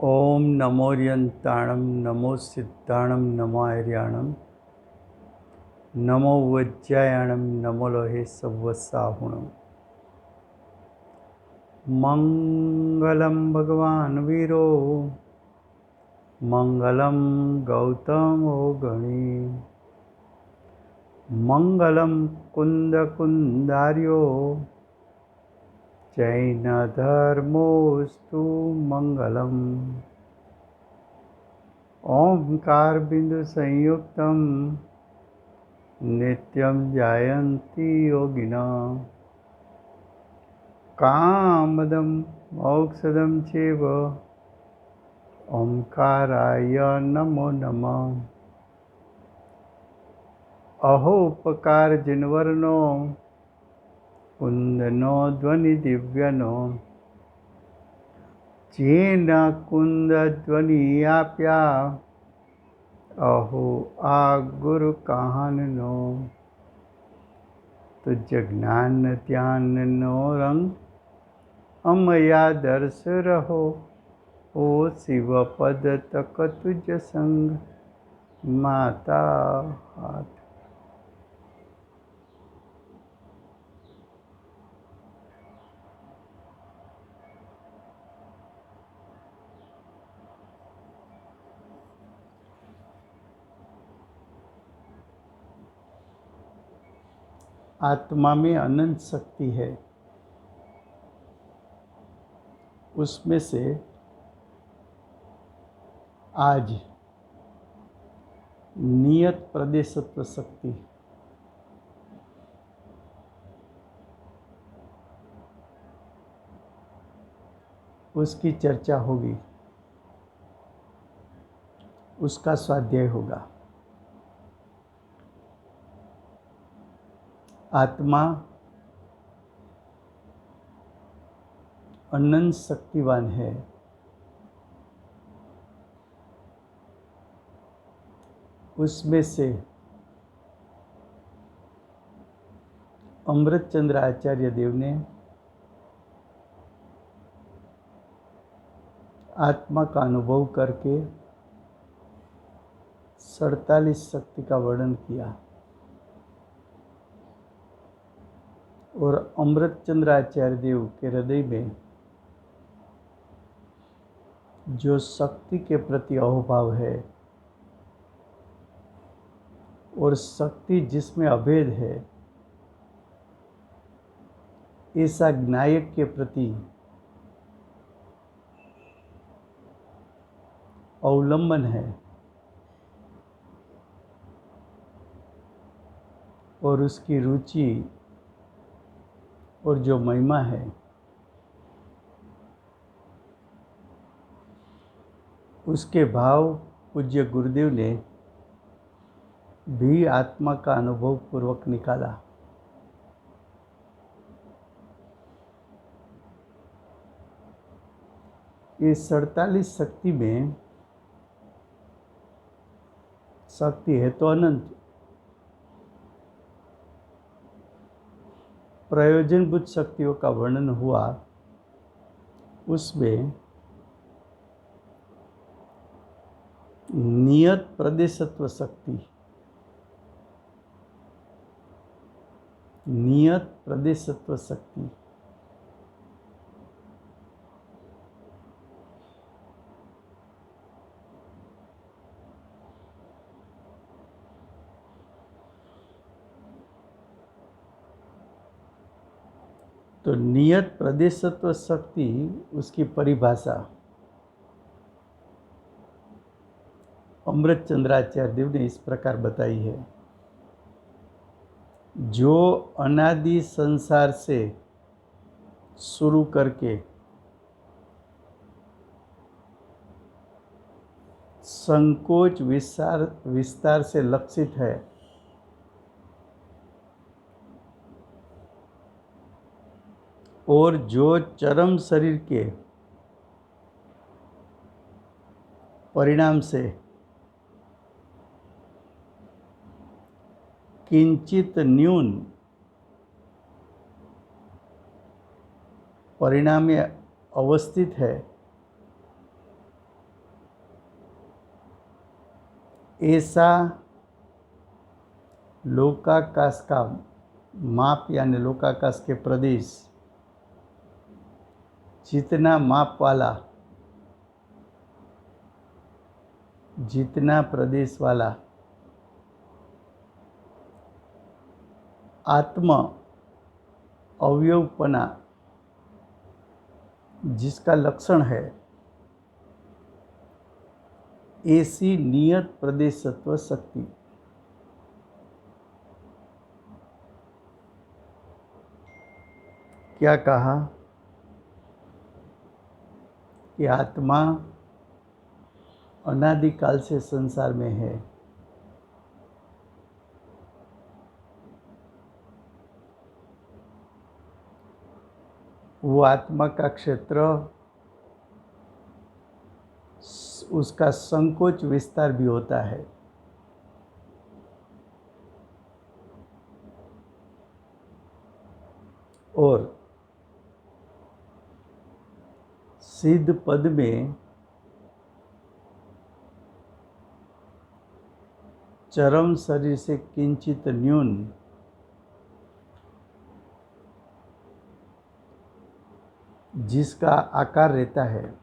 ओम नमोरियंताणम नमो सिद्धाणम नमो आर्याणम नमो वज्रायाणम नमो लोहे सव्वसाहुणम। मंगलम भगवान वीरो मंगलम गौतमो गणी मंगलम कुंद कुंदार्यो जैन धर्मोस्तु मंगलम। ओंकार बिंदु संयुक्तम नित्यं जायन्ति योगिनः कामदं मोक्षदं चैव ओंकाराय नमो नमः। अहोपकार जिनवर्णो कुंदनो ध्वनि दिव्यनो चेन कुंद ध्वनि आप्या अहो आ गुरु कहाननो। तुझ ज्ञान ध्यान नो रंग अमया दर्श रहो ओ शिव पद तक तुझ संग माता हाथ। आत्मा में अनंत शक्ति है, उसमें से आज नियत प्रदेशत्व शक्ति उसकी चर्चा होगी, उसका स्वाध्याय होगा। आत्मा अनंत शक्तिवान है, उसमें से अमृतचंद्र आचार्य देव ने आत्मा का अनुभव करके 47 शक्ति का वर्णन किया और अमृतचंद्र आचार्य देव के हृदय में जो शक्ति के प्रति अहोभाव है और शक्ति जिसमें अभेद है, ऐसा ज्ञायक के प्रति अवलंबन है और उसकी रुचि और जो महिमा है उसके भाव पूज्य गुरुदेव ने भी आत्मा का अनुभव पूर्वक निकाला। ये 47 शक्ति में शक्ति है तो अनंत, प्रयोजनभूत शक्तियों का वर्णन हुआ, उसमें नियत प्रदेशत्व शक्ति, नियत प्रदेशत्व शक्ति तो नियत प्रदेशत्व शक्ति उसकी परिभाषा अमृतचंद्राचार्य देव ने इस प्रकार बताई है। जो अनादि संसार से शुरू करके संकोच विस्तार से लक्षित है और जो चरम शरीर के परिणाम से किंचित न्यून परिणाम में अवस्थित है, ऐसा लोकाकाश का माप यानी लोकाकाश के प्रदेश जितना माप वाला, जितना प्रदेश वाला आत्म अवयवपना जिसका लक्षण है, ऐसी नियत प्रदेशत्व शक्ति। क्या कहा कि आत्मा अनादिकाल से संसार में है। वो आत्मा का क्षेत्र, उसका संकोच विस्तार भी होता है। और सिद्ध पद में चरम शरीर से किंचित न्यून जिसका आकार रहता है,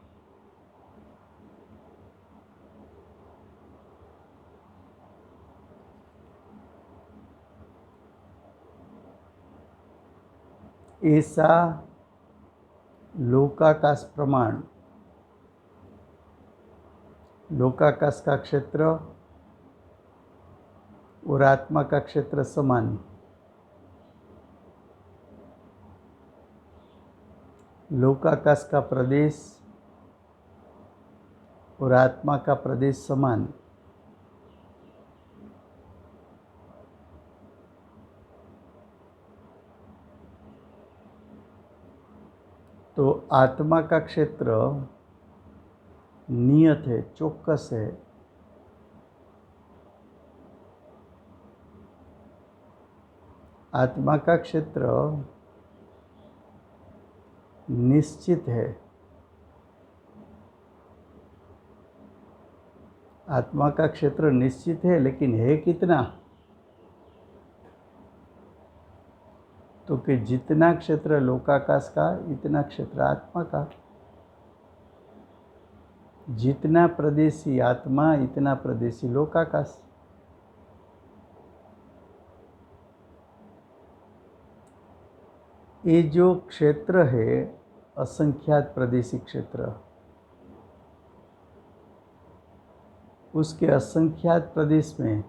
ऐसा लोकाकाश प्रमाण, लोकाकाश का क्षेत्र और आत्मा का क्षेत्र समान, लोकाकाश का प्रदेश और आत्मा का प्रदेश समान। तो आत्मा का क्षेत्र नियत है, चौकस है। आत्मा का क्षेत्र निश्चित है। आत्मा का क्षेत्र निश्चित है, लेकिन है कितना? तो कि जितना क्षेत्र लोकाकाश का, इतना क्षेत्र आत्मा का। जितना प्रदेशी आत्मा, इतना प्रदेशी लोकाकाश। ये जो क्षेत्र है असंख्यात प्रदेशी क्षेत्र, उसके असंख्यात प्रदेश में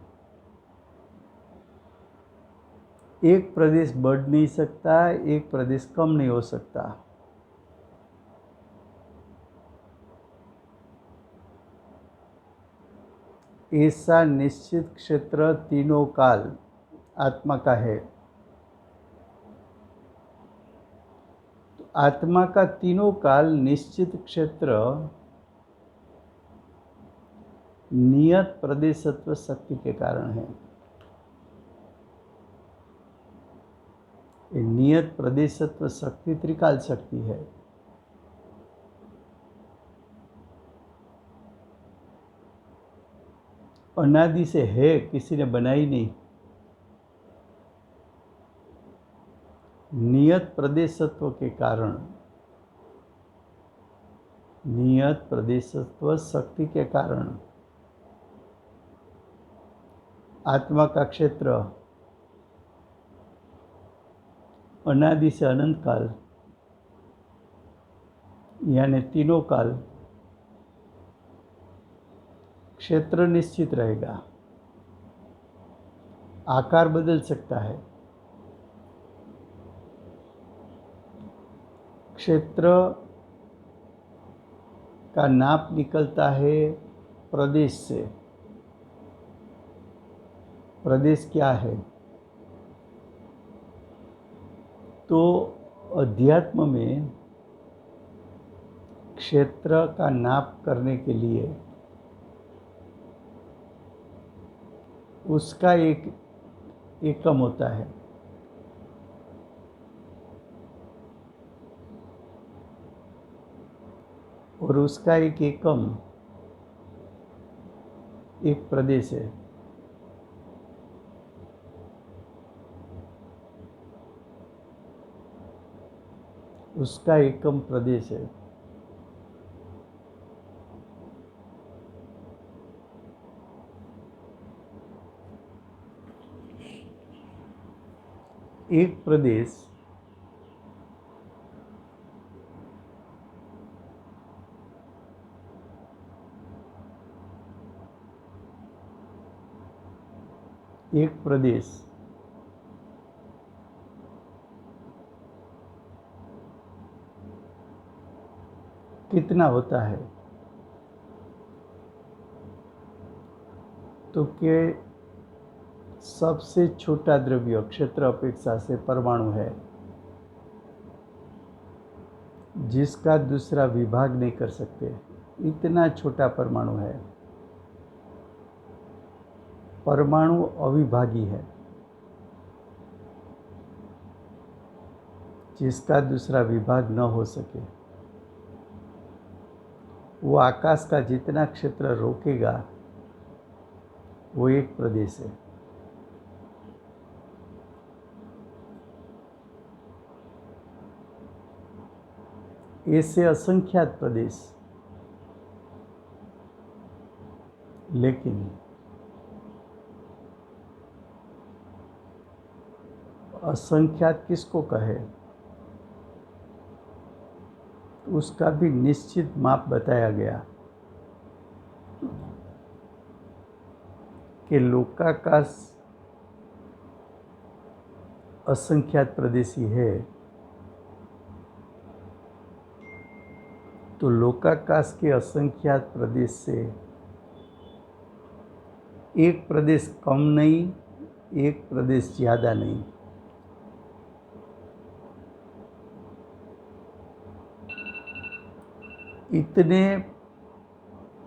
एक प्रदेश बढ़ नहीं सकता, एक प्रदेश कम नहीं हो सकता। ऐसा निश्चित क्षेत्र तीनों काल आत्मा का है। तो आत्मा का तीनों काल निश्चित क्षेत्र नियत प्रदेशत्व शक्ति के कारण है। ये नियत प्रदेशत्व शक्ति त्रिकाल शक्ति है। अनादि से है, किसी ने बनाई नहीं। नियत प्रदेशत्व के कारण, नियत प्रदेशत्व शक्ति के कारण आत्मा का क्षेत्र अनादि से अनंत काल यानी तीनों काल क्षेत्र निश्चित रहेगा। आकार बदल सकता है। क्षेत्र का नाप निकलता है प्रदेश से। प्रदेश क्या है? तो अध्यात्म में क्षेत्र का नाप करने के लिए उसका एक एकम होता है। और उसका एक एकम एक प्रदेश है। उसका एकम प्रदेश है। एक प्रदेश कितना होता है? तो के सबसे छोटा द्रव्य क्षेत्र अपेक्षा से परमाणु है, जिसका दूसरा विभाग नहीं कर सकते। इतना छोटा परमाणु है। परमाणु अविभागी है, जिसका दूसरा विभाग न हो सके। वो आकाश का जितना क्षेत्र रोकेगा वो एक प्रदेश है। ऐसे असंख्यात प्रदेश, लेकिन असंख्यात किसको कहे? उसका भी निश्चित माप बताया गया कि लोकाकाश असंख्यात प्रदेशी है, तो लोकाकाश के असंख्यात प्रदेश से एक प्रदेश कम नहीं, एक प्रदेश ज़्यादा नहीं। इतने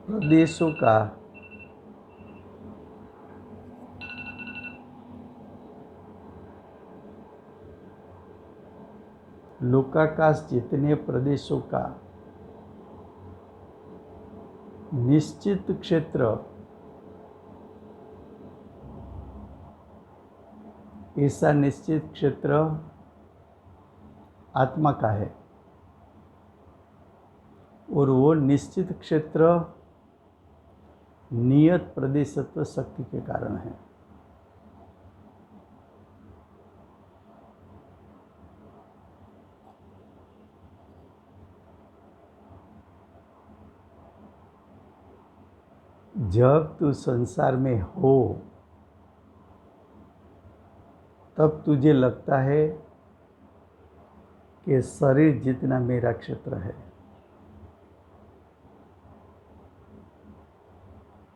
प्रदेशों का लोकाकाश जितने प्रदेशों का निश्चित क्षेत्र, ऐसा निश्चित क्षेत्र आत्मा का है, और वो निश्चित क्षेत्र नियत प्रदेशत्व शक्ति के कारण है। जब तू संसार में हो तब तुझे लगता है कि शरीर जितना मेरा क्षेत्र है,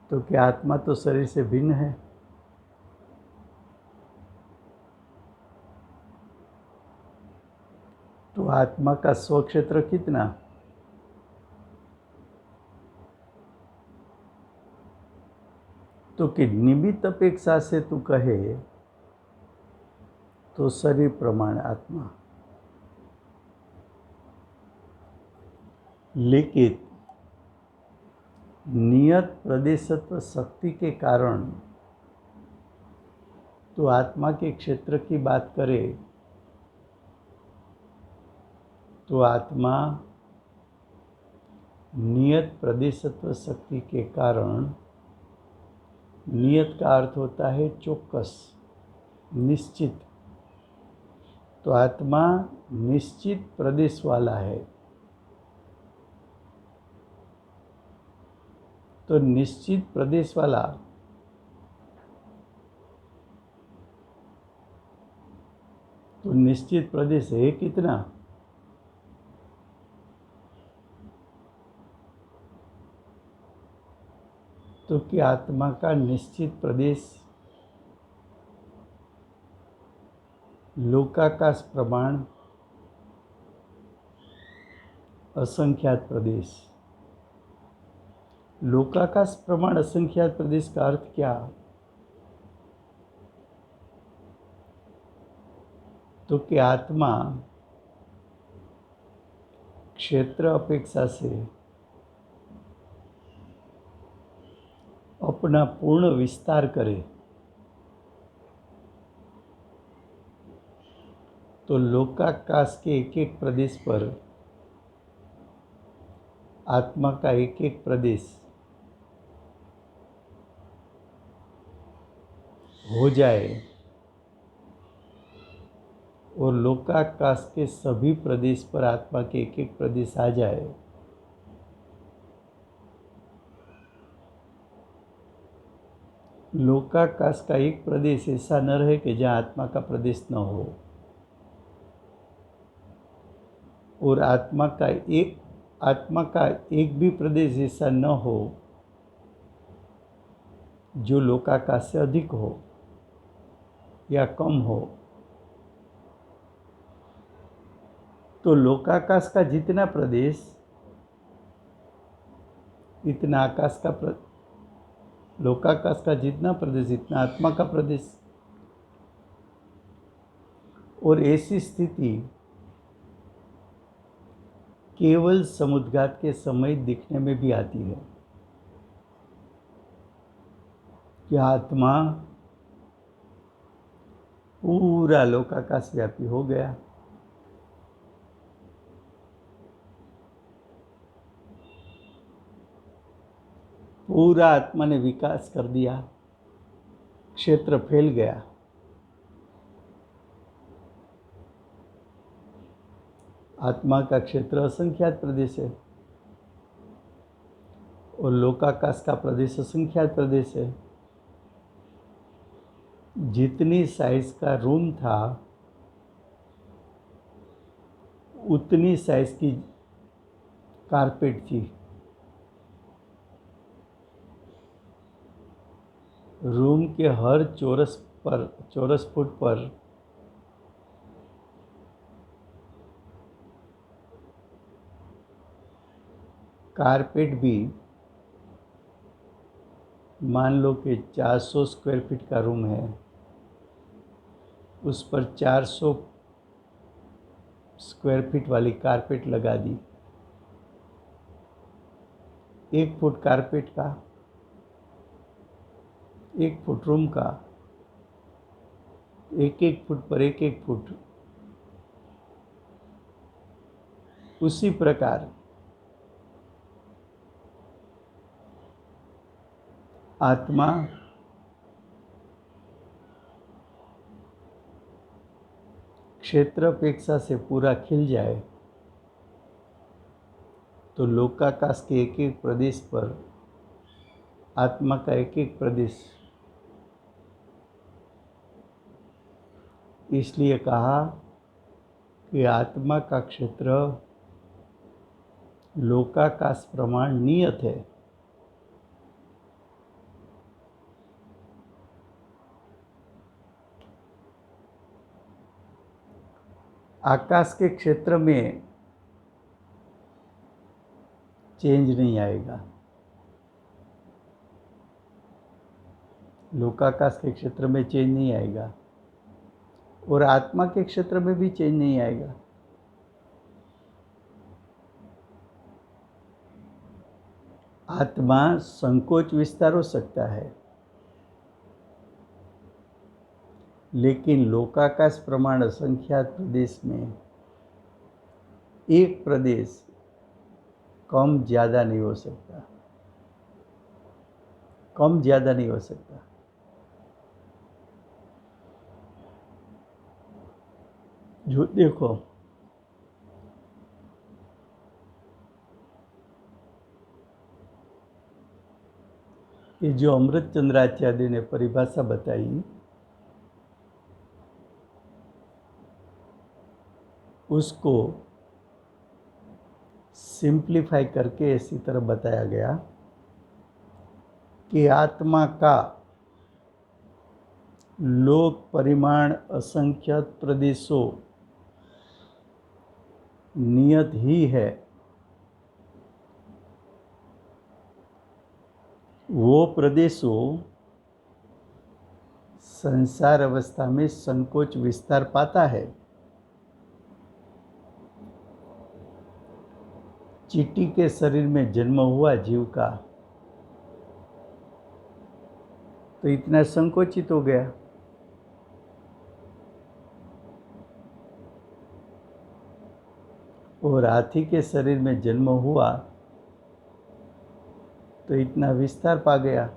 तो क्या आत्मा तो शरीर से भिन्न है? तो आत्मा का स्वक्षेत्र कितना? तो कि निमित्त अपेक्षा से तू कहे तो शरीर प्रमाण आत्मा, लेकिन नियत प्रदेशत्व शक्ति के कारण तो आत्मा के क्षेत्र की बात करे तो आत्मा नियत प्रदेशत्व शक्ति के कारण, नियत का अर्थ होता है चौकस, निश्चित, तो आत्मा निश्चित प्रदेश वाला है। तो निश्चित प्रदेश वाला तो निश्चित प्रदेश है कितना? तो कि आत्मा का निश्चित प्रदेश लोकाकाश प्रमाण असंख्यात प्रदेश। लोकाकाश प्रमाण असंख्यात प्रदेश का अर्थ क्या? तो कि आत्मा क्षेत्र अपेक्षा से अपना पूर्ण विस्तार करे तो लोकाकाश के एक एक प्रदेश पर आत्मा का एक एक प्रदेश हो जाए और लोकाकाश के सभी प्रदेश पर आत्मा के एक एक प्रदेश आ जाए लोकाकाश का एक प्रदेश ऐसा न रहे कि जहाँ आत्मा का प्रदेश न हो और आत्मा का एक भी प्रदेश ऐसा न हो जो लोकाकाश से अधिक हो या कम हो। तो लोकाकाश का जितना प्रदेश इतना आकाश का लोकाकाश का जितना प्रदेश इतना आत्मा का प्रदेश। और ऐसी स्थिति केवल समुद्घात के समय दिखने में भी आती है कि आत्मा पूरा लोकाकाश व्यापी हो गया। पूरा आत्मा ने विकास कर दिया, क्षेत्र फैल गया। आत्मा का क्षेत्र असंख्यात प्रदेश है और लोकाकाश का प्रदेश असंख्यात प्रदेश है। जितनी साइज का रूम था उतनी साइज की कारपेट थी। रूम के हर चौरस फुट पर कारपेट भी, मान लो कि 400 स्क्वायर फीट का रूम है, उस पर 400 स्क्वायर फीट वाली कारपेट लगा दी। 1 फुट कारपेट का, 1 फुट रूम का, 1 फुट पर 1 फुट। उसी प्रकार आत्मा क्षेत्र अपेक्षा से पूरा खिल जाए तो लोकाकाश के एक एक प्रदेश पर आत्मा का एक एक प्रदेश। इसलिए कहा कि आत्मा का क्षेत्र लोकाकाश प्रमाण नियत है। आकाश के क्षेत्र में चेंज नहीं आएगा, लोकाकाश के क्षेत्र में चेंज नहीं आएगा और आत्मा के क्षेत्र में भी चेंज नहीं आएगा। आत्मा संकोच विस्तार हो सकता है, लेकिन लोकाकाश प्रमाण असंख्यात प्रदेश में एक प्रदेश कम ज़्यादा नहीं हो सकता, कम ज़्यादा नहीं हो सकता। जो देखो, ये जो अमृत चंद्राचार्य ने परिभाषा बताई उसको सिंप्लीफाई करके इसी तरह बताया गया कि आत्मा का लोक परिमाण असंख्यात प्रदेशों नियत ही है। वो प्रदेशों संसार अवस्था में संकोच विस्तार पाता है। चींटी के शरीर में जन्म हुआ जीव का तो इतना संकोचित हो गया। और हाथी के शरीर में जन्म हुआ तो इतना विस्तार पा गया।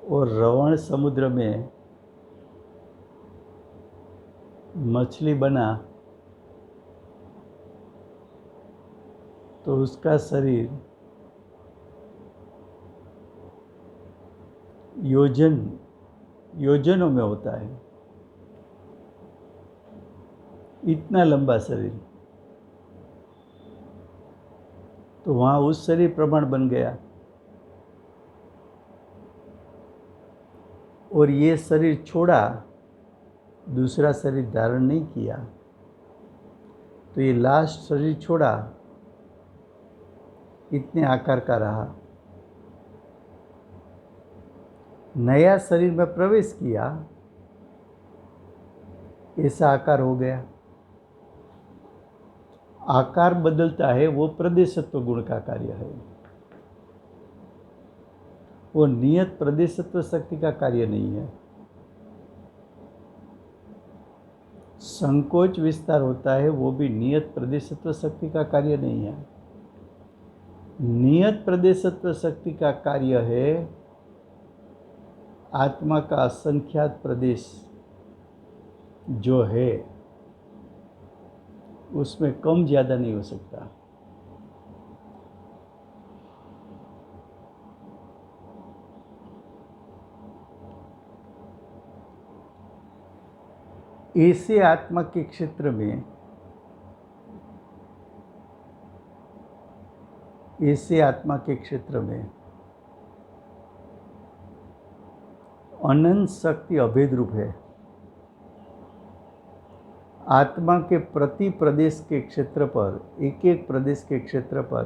और रवण समुद्र में मछली बना तो उसका शरीर योजनों में होता है, इतना लंबा शरीर। तो वहाँ उस शरीर प्रमाण बन गया। और ये शरीर छोड़ा, दूसरा शरीर धारण नहीं किया। तो ये लास्ट शरीर छोड़ा, इतने आकार का रहा। नया शरीर में प्रवेश किया, ऐसा आकार हो गया। आकार बदलता है, वो प्रदेशत्व गुण का कार्य है, वो नियत प्रदेशत्व शक्ति का कार्य नहीं है। संकोच विस्तार होता है, वो भी नियत प्रदेशत्व शक्ति का कार्य नहीं है। नियत प्रदेशत्व शक्ति का कार्य है आत्मा का असंख्यात प्रदेश जो है, उसमें कम ज़्यादा नहीं हो सकता। ऐसे आत्मा के क्षेत्र में, ऐसे आत्मा के क्षेत्र में अनंत शक्ति अभेद रूप है। आत्मा के प्रति प्रदेश के क्षेत्र पर, एक एक प्रदेश के क्षेत्र पर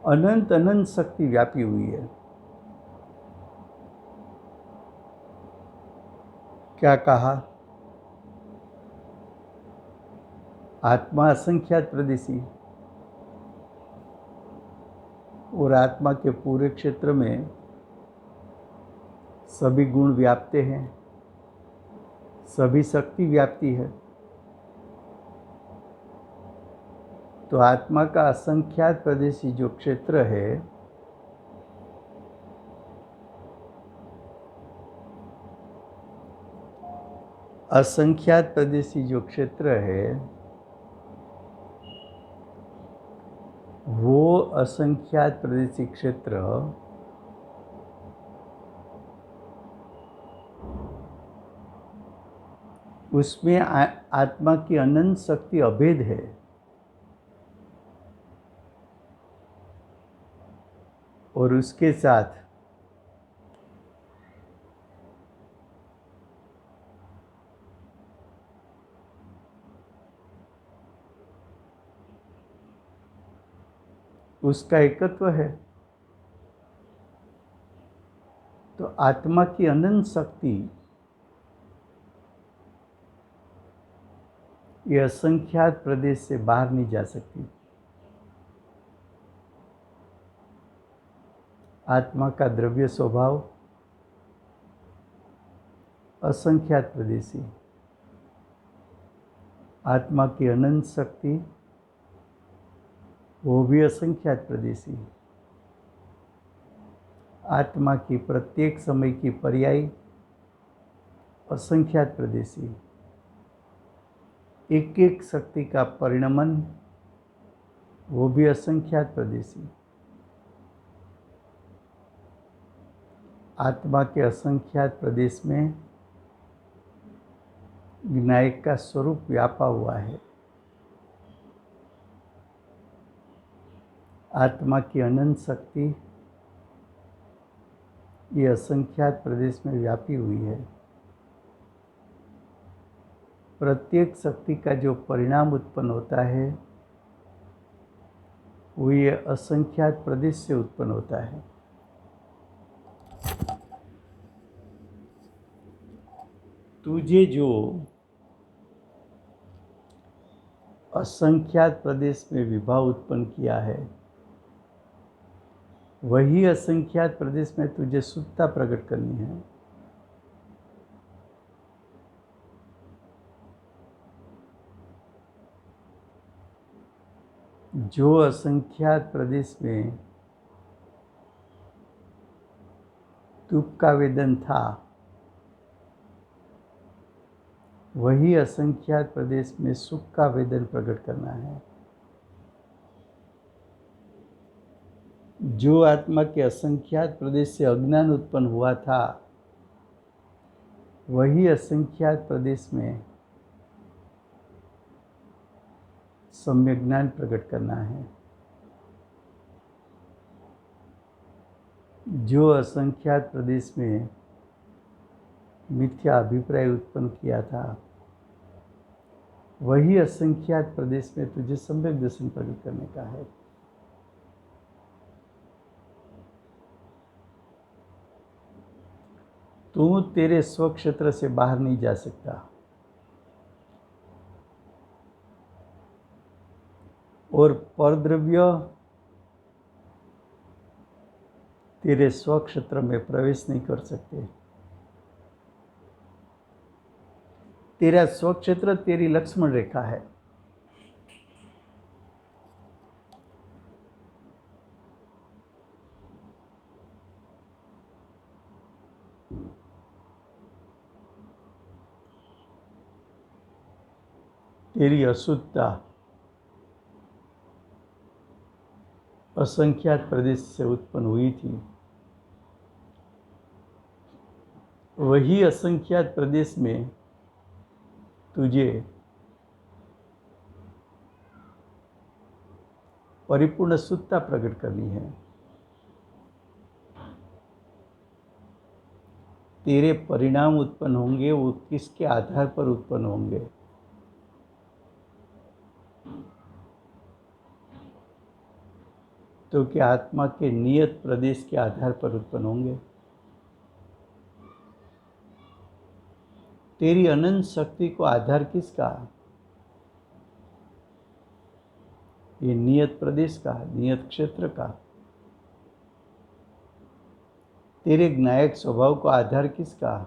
अनंत अनंत शक्ति व्यापी हुई है। क्या कहा? आत्मा असंख्यात प्रदेशी, और आत्मा के पूरे क्षेत्र में सभी गुण व्याप्ते हैं, सभी शक्ति व्याप्ति है। तो आत्मा का असंख्यात प्रदेशी जो क्षेत्र है, असंख्यात प्रदेशी जो क्षेत्र है, वो असंख्यात प्रदेशी क्षेत्र उसमें आत्मा की अनंत शक्ति अभेद है। और उसके साथ उसका एकत्व है। तो आत्मा की अनंत शक्ति ये असंख्यात प्रदेश से बाहर नहीं जा सकती। आत्मा का द्रव्य स्वभाव असंख्यात प्रदेशी, आत्मा की अनंत शक्ति वो भी असंख्यात प्रदेशी, आत्मा की प्रत्येक समय की पर्यायी असंख्यात प्रदेशी, एक एक शक्ति का परिणमन वो भी असंख्यात प्रदेशी। आत्मा के असंख्यात प्रदेश में विनायक का स्वरूप व्यापा हुआ है। आत्मा की अनंत शक्ति ये असंख्यात प्रदेश में व्यापी हुई है। प्रत्येक शक्ति का जो परिणाम उत्पन्न होता है वो ये असंख्यात प्रदेश से उत्पन्न होता है। तुझे जो असंख्यात प्रदेश में विभाव उत्पन्न किया है, वही असंख्यात प्रदेश में तुझे शुद्धता प्रकट करनी है। जो असंख्यात प्रदेश में दुख का वेदन था, वही असंख्यात प्रदेश में सुख का वेदन प्रकट करना है। जो आत्मा के असंख्यात प्रदेश से अज्ञान उत्पन्न हुआ था, वही असंख्यात प्रदेश में सम्यक ज्ञान प्रकट करना है। जो असंख्यात प्रदेश में मिथ्या अभिप्राय उत्पन्न किया था, वही असंख्यात प्रदेश में तुझे सम्यक दर्शन प्रकट करने का है। तू तेरे स्वक्षेत्र से बाहर नहीं जा सकता, और परद्रव्य तेरे स्वक्षेत्र में प्रवेश नहीं कर सकते। तेरा स्वक्षेत्र तेरी लक्ष्मण रेखा है। तेरी अशुद्धता असंख्यात प्रदेश से उत्पन्न हुई थी। वही असंख्यात प्रदेश में तुझे परिपूर्ण शुद्धता प्रकट करनी है। तेरे परिणाम उत्पन्न होंगे, वो किसके आधार पर उत्पन्न होंगे? तो कि आत्मा के नियत प्रदेश के आधार पर उत्पन्न होंगे। तेरी अनंत शक्ति को आधार किसका? ये नियत प्रदेश का, नियत क्षेत्र का। तेरे ज्ञायक स्वभाव को आधार किसका?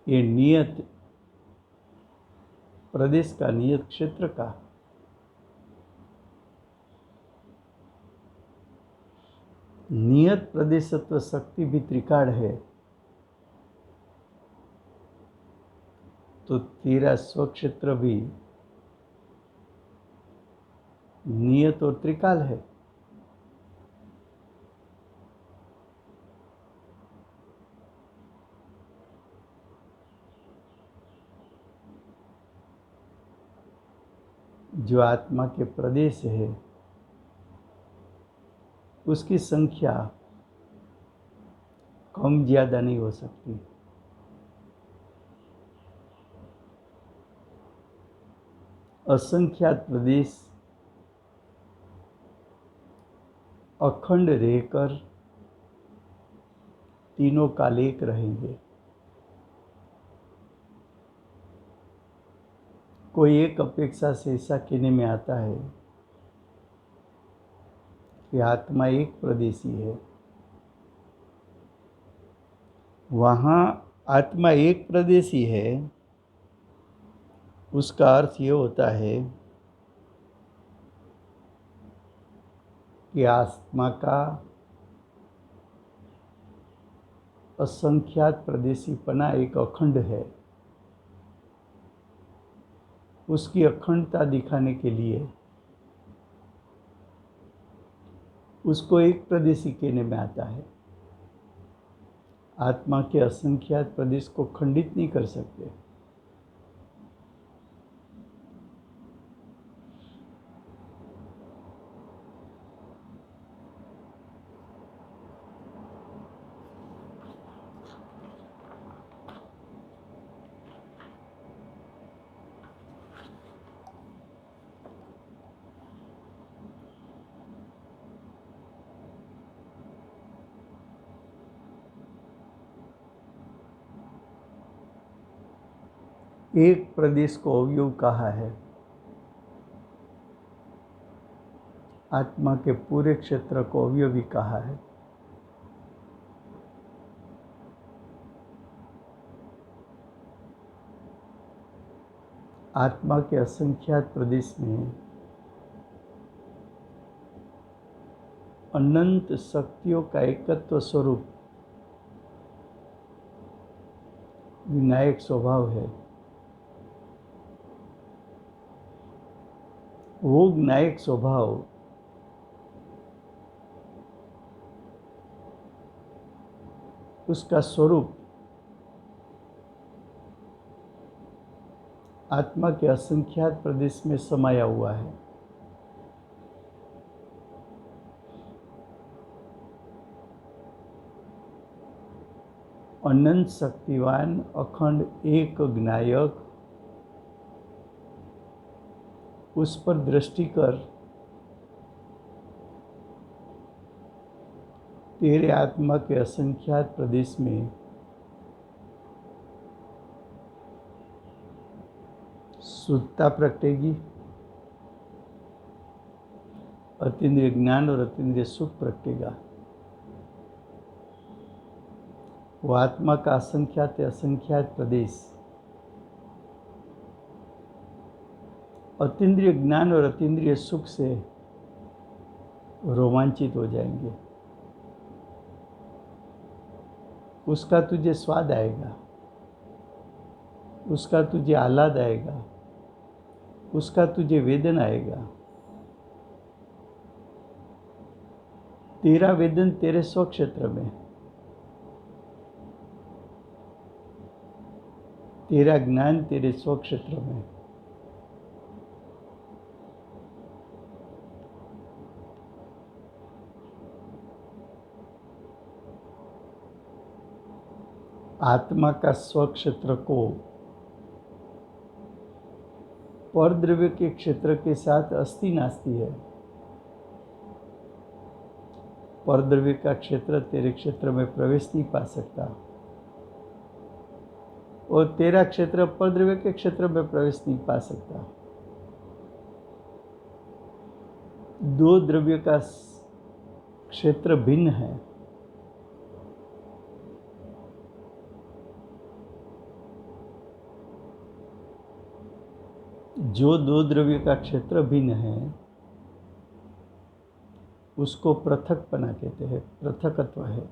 ये नियत प्रदेश का, नियत क्षेत्र का। नियत प्रदेशत्व शक्ति भी त्रिकाल है, तो तेरा स्वक्षेत्र भी नियत और त्रिकाल है। जो आत्मा के प्रदेश है, उसकी संख्या कम ज्यादा नहीं हो सकती। असंख्यात प्रदेश अखंड रहकर तीनों काल एक रहेंगे। कोई एक अपेक्षा से ऐसा कहने में आता है कि आत्मा एक प्रदेशी है। वहाँ आत्मा एक प्रदेशी है, उसका अर्थ ये होता है कि आत्मा का असंख्यात प्रदेशीपना एक अखंड है। उसकी अखंडता दिखाने के लिए उसको एक प्रदेशी कहने में आता है। आत्मा के असंख्यात प्रदेश को खंडित नहीं कर सकते। एक प्रदेश को अवयव कहा है, आत्मा के पूरे क्षेत्र को अवयवी कहा है। आत्मा के असंख्यात प्रदेश में अनंत शक्तियों का एकत्व स्वरूप विनायक स्वभाव है। वो विनायक स्वभाव उसका स्वरूप आत्मा के असंख्यात प्रदेश में समाया हुआ है। अनंत शक्तिवान अखंड एक ज्ञायक उस पर दृष्टि कर तेरे आत्मा के असंख्यात प्रदेश में शुद्धता प्रगटेगी, अतीन्द्रिय ज्ञान और अतीन्द्रिय सुख प्रगटेगा। वो आत्मा का असंख्यात प्रदेश अतीन्द्रिय ज्ञान और अतीन्द्रिय सुख से रोमांचित हो जाएंगे। उसका तुझे स्वाद आएगा, उसका तुझे आह्लाद आएगा, उसका तुझे वेदन आएगा। तेरा वेदन तेरे स्वक्षेत्र में, तेरा ज्ञान तेरे स्वक्षेत्र में। आत्मा का स्वक्षेत्र को परद्रव्य के क्षेत्र के साथ अस्थि नास्ति है। परद्रव्य का क्षेत्र तेरे क्षेत्र में प्रवेश नहीं पा सकता और तेरा क्षेत्र परद्रव्य के क्षेत्र में प्रवेश नहीं पा सकता। दो द्रव्य का क्षेत्र भिन्न है। जो दो द्रव्य का क्षेत्र भिन्न है उसको पृथकपना कहते हैं, पृथकत्व है।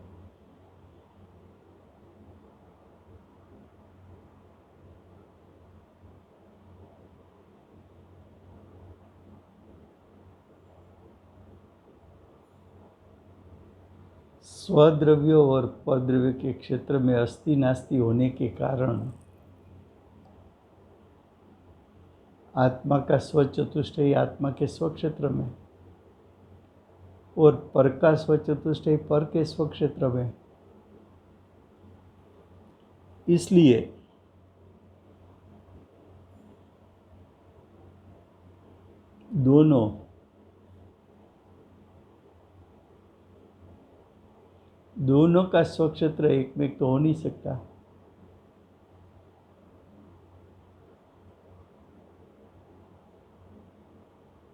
स्वद्रव्य और परद्रव्य के क्षेत्र में अस्थि नास्ति होने के कारण आत्मा का स्वचतुष्टय आत्मा के स्वक्षेत्र में और पर का स्वचतुष्टय पर के स्वक्षेत्र में। इसलिए दोनों का स्वक्षेत्र एक में तो हो नहीं सकता।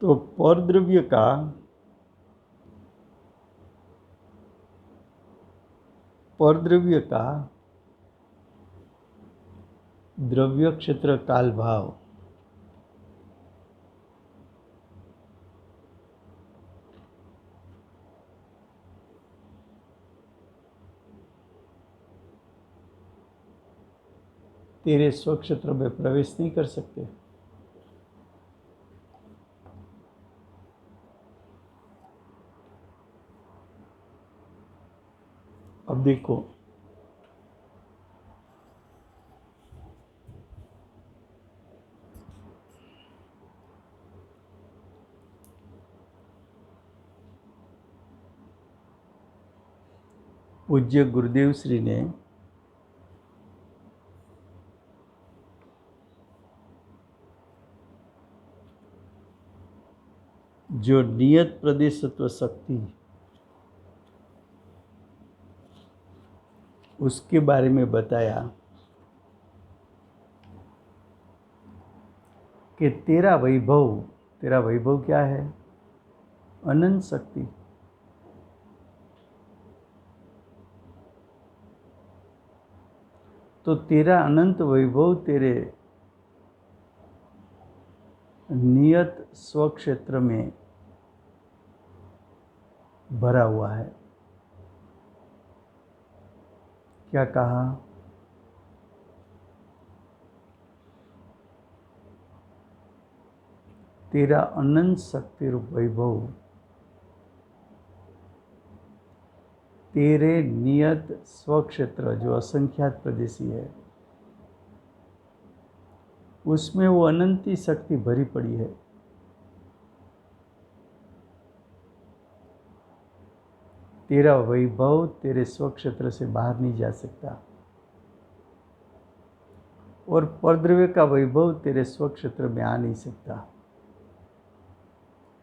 तो परद्रव्य का द्रव्य क्षेत्र काल भाव तेरे स्वक्षेत्र में प्रवेश नहीं कर सकते। अब देखो, पूज्य गुरुदेव श्री ने जो नियत प्रदेशत्व शक्ति उसके बारे में बताया कि तेरा वैभव क्या है? अनंत शक्ति, तो तेरा अनंत वैभव तेरे नियत स्वक्षेत्र में भरा हुआ है। क्या कहा? तेरा अनंत शक्ति रूप वैभव तेरे नियत स्वक्षेत्र जो असंख्यात प्रदेशी है उसमें वो अनंती शक्ति भरी पड़ी है। तेरा वैभव तेरे स्वक्षेत्र से बाहर नहीं जा सकता और परद्रव्य का वैभव तेरे स्वक्षेत्र में आ नहीं सकता।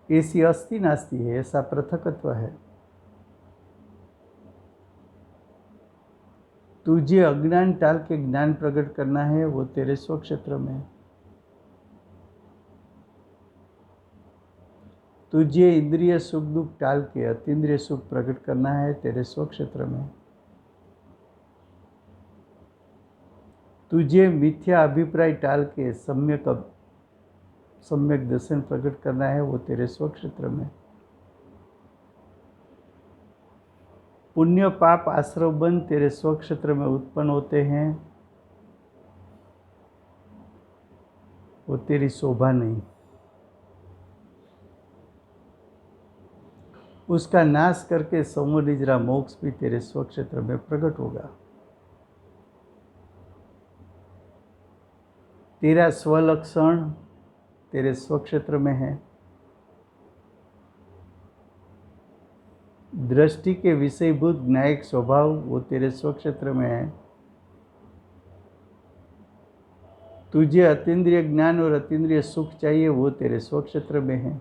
ऐसी अस्थि नास्ति है, ऐसा पृथकत्व है। तुझे अज्ञान टाल के ज्ञान प्रकट करना है, वो तेरे स्वक्षेत्र में। तुझे इंद्रिय सुख दुख टाल के अतीन्द्रिय सुख प्रकट करना है, तेरे स्वक्षेत्र में। तुझे मिथ्या अभिप्राय टाल के सम्यक दर्शन प्रकट करना है, वो तेरे स्वक्षेत्र में। पुण्य पाप आश्रव बंध तेरे स्वक्षेत्र में उत्पन्न होते हैं, वो तेरी शोभा नहीं। उसका नाश करके समोनिजरा मोक्ष भी तेरे स्वक्षेत्र में प्रकट होगा। तेरा स्वलक्षण तेरे स्वक्षेत्र में है। दृष्टि के विषयभूत न्यायिक स्वभाव वो तेरे स्वक्षेत्र में है। तुझे अतीन्द्रिय ज्ञान और अतीन्द्रिय सुख चाहिए, वो तेरे स्वक्षेत्र में है।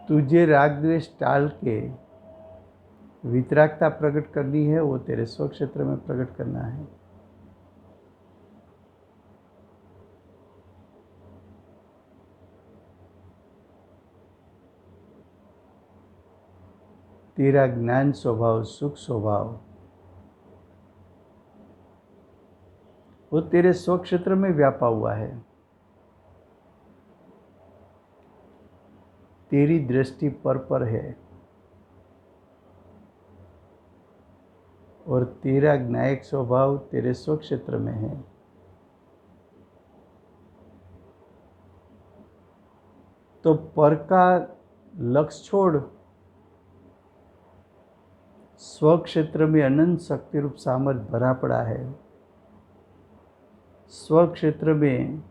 तुझे राग द्वेष टाल के वितरागता प्रकट करनी है, वो तेरे स्वक्षेत्र में प्रकट करना है। तेरा ज्ञान स्वभाव सुख स्वभाव वो तेरे स्वक्षेत्र में व्यापा हुआ है। तेरी दृष्टि पर है और तेरा ज्ञायक स्वभाव तेरे स्वक्षेत्र में है। तो पर का लक्ष्य छोड़, स्वक्षेत्र में अनंत शक्ति रूप सामर्थ्य भरा पड़ा है। स्वक्षेत्र में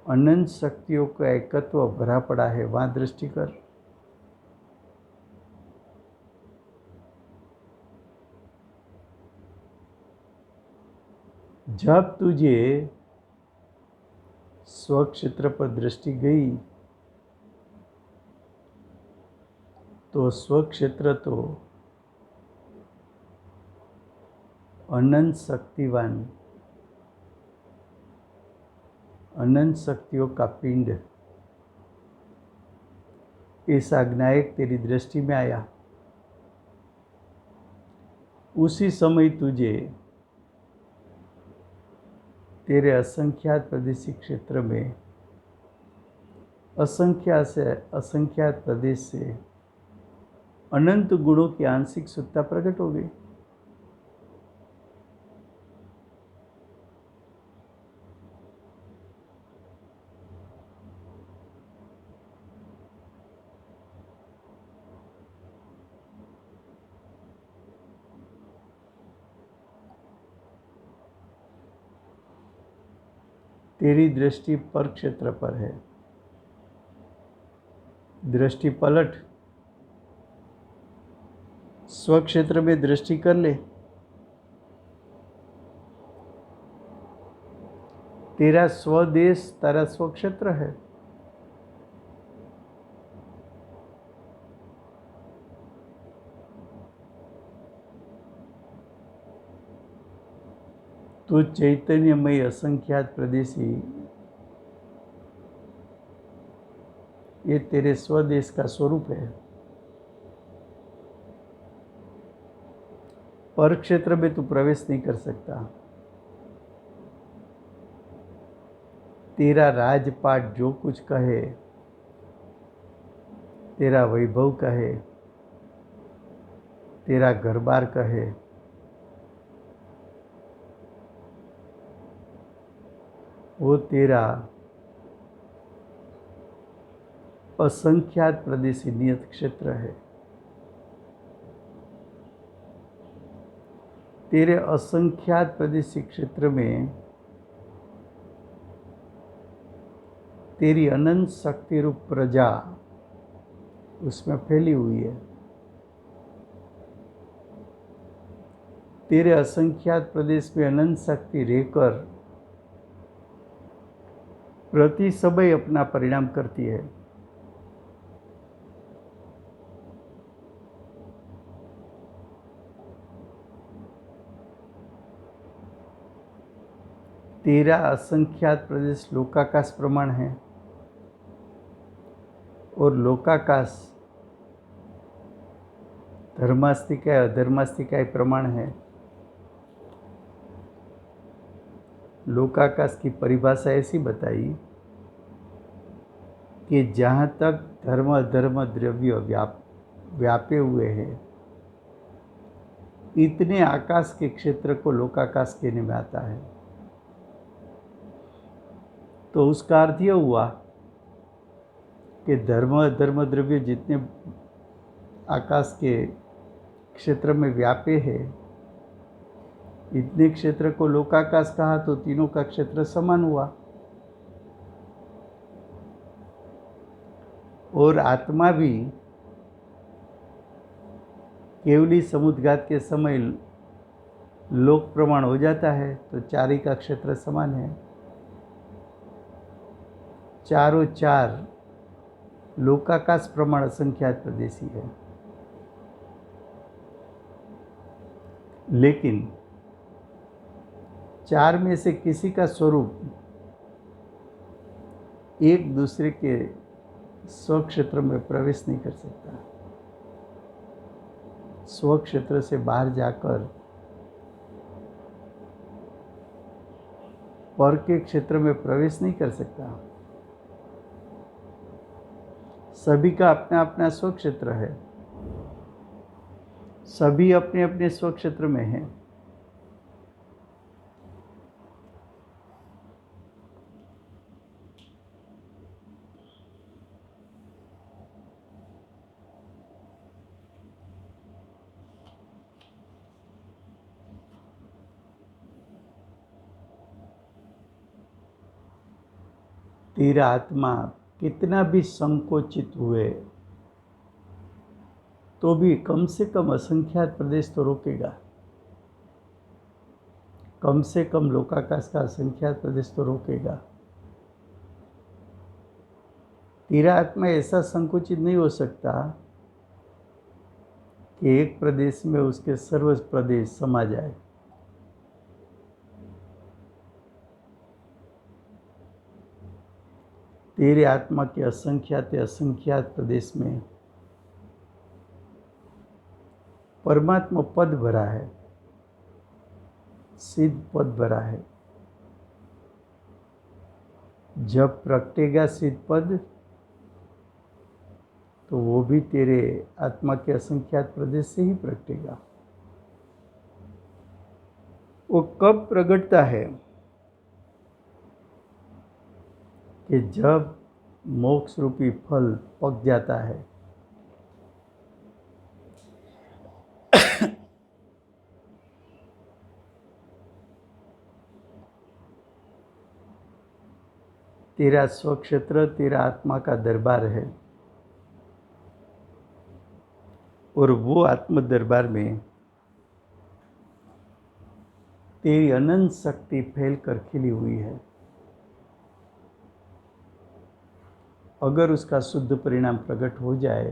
अनंत शक्तियों का एकत्व भरा पड़ा है, वहां दृष्टि कर। जब तुझे स्वक्षेत्र पर दृष्टि गई तो स्वक्षेत्र तो अनंत शक्तिवान, अनंत शक्तियों का पिंड, ऐसा ज्ञायक तेरी दृष्टि में आया। उसी समय तुझे तेरे असंख्यात प्रदेशी क्षेत्र में असंख्यात प्रदेश से अनंत गुणों की आंशिक सत्ता प्रकट हो गई। तेरी दृष्टि पर क्षेत्र पर है। दृष्टि पलट, स्वक्षेत्र में दृष्टि कर ले। तेरा स्वदेश तेरा स्वक्षेत्र है। तो चैतन्यमय असंख्यात प्रदेशी, ये तेरे स्वदेश का स्वरूप है। पर क्षेत्र में तू प्रवेश नहीं कर सकता। तेरा राजपाट जो कुछ कहे, तेरा वैभव कहे, तेरा घरबार कहे, वो तेरा असंख्यात प्रदेशी नियत क्षेत्र है। तेरे असंख्यात प्रदेशी क्षेत्र में तेरी अनंत शक्ति रूप प्रजा उसमें फैली हुई है। तेरे असंख्यात प्रदेश में अनंत शक्ति रहकर प्रति समय अपना परिणाम करती है। तेरा असंख्यात प्रदेश लोकाकाश प्रमाण है और लोकाकाश धर्मास्तिकाय अधर्मास्तिकाय प्रमाण है। लोकाकाश की परिभाषा ऐसी बताई कि जहाँ तक धर्म अधर्म द्रव्य व्यापे हुए हैं, इतने आकाश के क्षेत्र को लोकाकाश कहने में आता है। तो उसका अर्थ यह हुआ कि धर्म अधर्म द्रव्य जितने आकाश के क्षेत्र में व्यापे है, इतने क्षेत्र को लोकाकाश कहा तो तीनों का क्षेत्र समान हुआ। और आत्मा भी केवली समुद्घात के समय लोक प्रमाण हो जाता है, तो चारी का क्षेत्र समान है। चारों चार लोकाकाश प्रमाण असंख्यात प्रदेशी है। लेकिन चार में से किसी का स्वरूप एक दूसरे के स्वक्षेत्र में प्रवेश नहीं कर सकता। स्वक्षेत्र से बाहर जाकर पर के क्षेत्र में प्रवेश नहीं कर सकता। सभी का अपना अपना स्वक्षेत्र है, सभी अपने अपने स्वक्षेत्र में हैं। तेरा आत्मा कितना भी संकोचित हुए तो भी कम से कम असंख्यात प्रदेश तो रोकेगा। कम से कम लोकाकाश का असंख्यात प्रदेश तो रोकेगा। तेरा आत्मा ऐसा संकुचित नहीं हो सकता कि एक प्रदेश में उसके सर्व प्रदेश समा जाए। तेरे आत्मा के असंख्यात प्रदेश में परमात्मा पद भरा है, सिद्ध पद भरा है। जब प्रगटेगा सिद्ध पद तो वो भी तेरे आत्मा के असंख्यात प्रदेश से ही प्रगटेगा। वो कब प्रगटता है कि जब मोक्ष रूपी फल पक जाता है। तेरा स्वक्षेत्र तेरा आत्मा का दरबार है और वो आत्म दरबार में तेरी अनंत शक्ति फैल कर खिली हुई है। अगर उसका शुद्ध परिणाम प्रकट हो जाए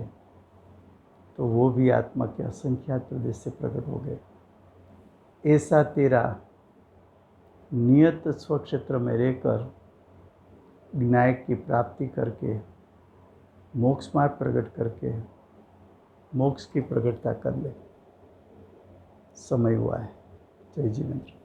तो वो भी आत्मा के असंख्यात प्रदेश से प्रकट हो गए। ऐसा तेरा नियत स्वक्षेत्र में रहकर विनायक की प्राप्ति करके मोक्ष मार्ग प्रकट करके मोक्ष की प्रकटता कर ले। समय हुआ है। जय जिनेंद्र।